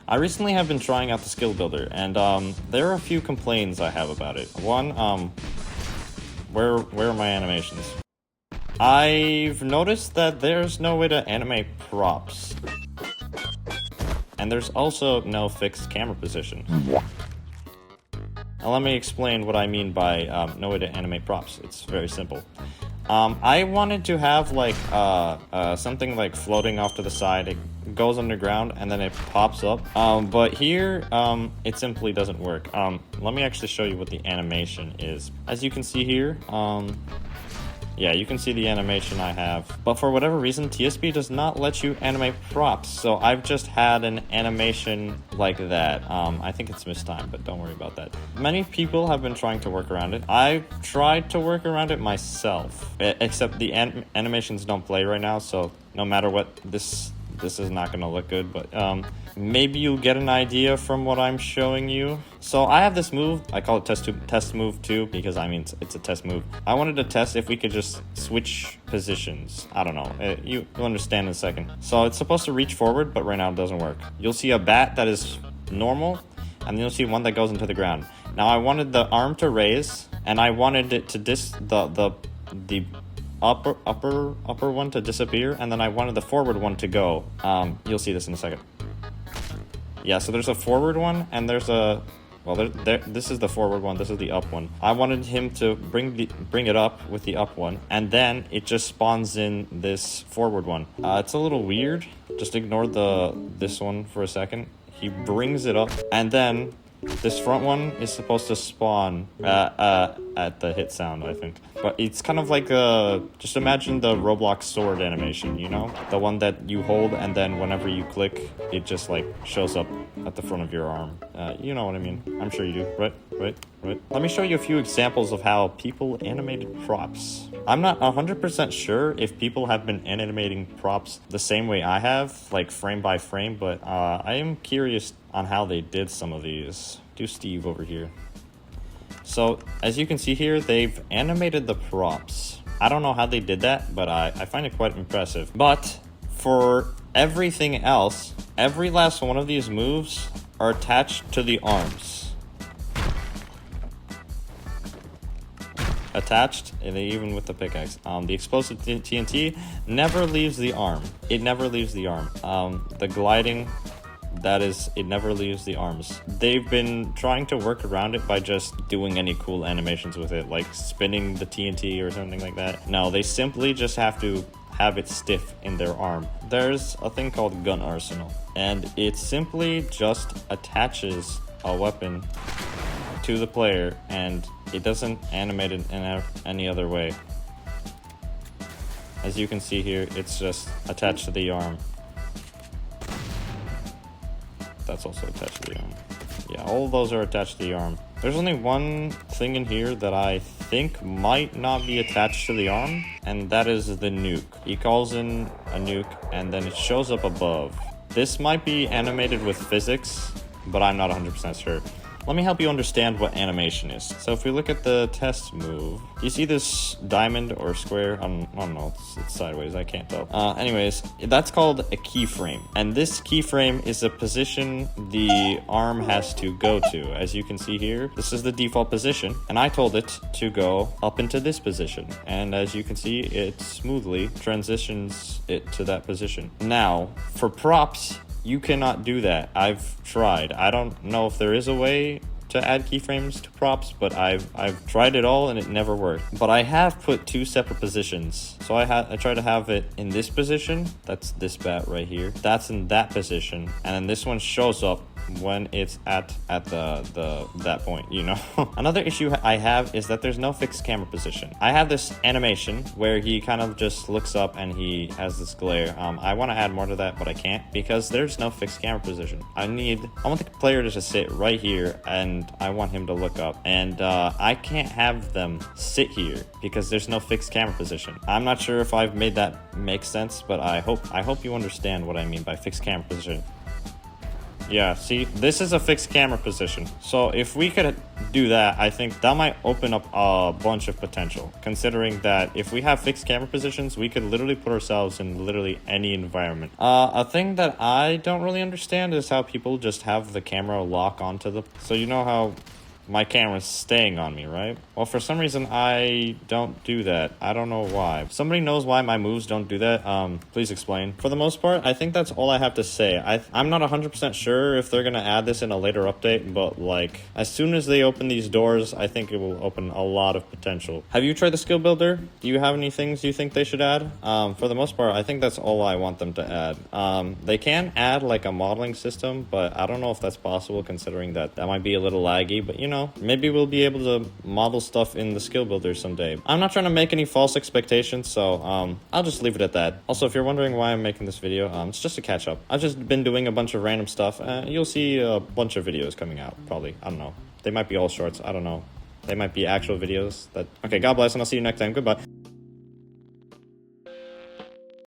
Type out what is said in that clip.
I recently have been trying out the skill builder, and there are a few complaints I have about it. One, where are my animations? I've noticed that there's no way to animate props. And there's also no fixed camera position. Now let me explain what I mean by no way to animate props. It's very simple. I wanted to have like something like floating off to the side. It goes underground and then it pops up. But here it simply doesn't work. Let me actually show you what the animation is. As you can see here, yeah, you can see the animation I have. But for whatever reason, TSB does not let you animate props. So I've just had an animation like that. I think it's mistimed, but don't worry about that. Many people have been trying to work around it. I've tried to work around it myself. Except the animations don't play right now, so no matter what, this is not going to look good. But maybe you'll get an idea from what I'm showing you. So I have this move. I call it test move 2 because I mean it's a test move. I wanted to test if we could just switch positions. I don't know. You'll understand in a second. So it's supposed to reach forward, but right now it doesn't work. You'll see a bat that is normal, and then you'll see one that goes into the ground. Now I wanted the arm to raise, and I wanted it to the upper one to disappear, and then I wanted the forward one to go. You'll see this in a second. Yeah, so there's a forward one, and there's a... Well, this is the forward one, this is the up one. I wanted him to bring it up with the up one, and then it just spawns in this forward one. It's a little weird. Just ignore this one for a second. He brings it up, and then this front one is supposed to spawn at the hit sound, I think. But it's kind of like just imagine the Roblox sword animation, you know? The one that you hold and then whenever you click, it just like shows up at the front of your arm. You know what I mean. I'm sure you do. Right. Let me show you a few examples of how people animated props. I'm not 100% sure if people have been animating props the same way I have, like frame by frame, but I am curious on how they did some of these. Do Steve over here. So, as you can see here, they've animated the props. I don't know how they did that, but I find it quite impressive. But for everything else, every last one of these moves are attached to the arms. Attached, and even with the pickaxe. The explosive TNT never leaves the arm. It never leaves the arm. The gliding... it never leaves the arms. They've been trying to work around it by just doing any cool animations with it, like spinning the TNT or something like that. No, they simply just have to have it stiff in their arm. There's a thing called gun arsenal, and it simply just attaches a weapon to the player, and it doesn't animate it in any other way. As you can see here, it's just attached to the arm. That's also attached to the arm. Yeah, all of those are attached to the arm. There's only one thing in here that I think might not be attached to the arm, and that is the nuke. He calls in a nuke, and then it shows up above. This might be animated with physics, but I'm not 100% sure. Let me help you understand what animation is. So if we look at the test move, you see this diamond or square? I don't know, it's sideways, I can't tell. Anyways, that's called a keyframe. And this keyframe is a position the arm has to go to. As you can see here, this is the default position. And I told it to go up into this position. And as you can see, it smoothly transitions it to that position. Now, for props, you cannot do that. I've tried. I don't know if there is a way to add keyframes to props, but I've tried it all and it never worked. But I have put two separate positions. So I try to have it in this position. That's this bat right here. That's in that position, and then this one shows up when it's at that point, you know. Another issue I have is that there's no fixed camera position. I have this animation where he kind of just looks up and he has this glare. I want to add more to that, but I can't because there's no fixed camera position. I want the player to just sit right here, and I want him to look up, and I can't have them sit here because there's no fixed camera position. I'm not sure if I've made that make sense, but I hope you understand what I mean by fixed camera position. Yeah, see, this is a fixed camera position. So if we could do that, I think that might open up a bunch of potential, considering that if we have fixed camera positions, we could literally put ourselves in literally any environment. A thing that I don't really understand is how people just have the camera lock onto the... So you know how my camera's staying on me, right? Well, for some reason, I don't do that. I don't know why. If somebody knows why my moves don't do that, please explain. For the most part, I think that's all I have to say. I'm not 100% sure if they're gonna add this in a later update, but like, as soon as they open these doors, I think it will open a lot of potential. Have you tried the skill builder? Do you have any things you think they should add? For the most part, I think that's all I want them to add. They can add like a modeling system, but I don't know if that's possible considering that might be a little laggy, but you know, maybe we'll be able to model stuff in the skill builder someday. I'm not trying to make any false expectations, so I'll just leave it at that. Also, if you're wondering why I'm making this video, it's just a catch up. I've just been doing a bunch of random stuff. You'll see a bunch of videos coming out, probably. I don't know. They might be all shorts. I don't know. They might be actual videos. Okay, God bless, and I'll see you next time. Goodbye.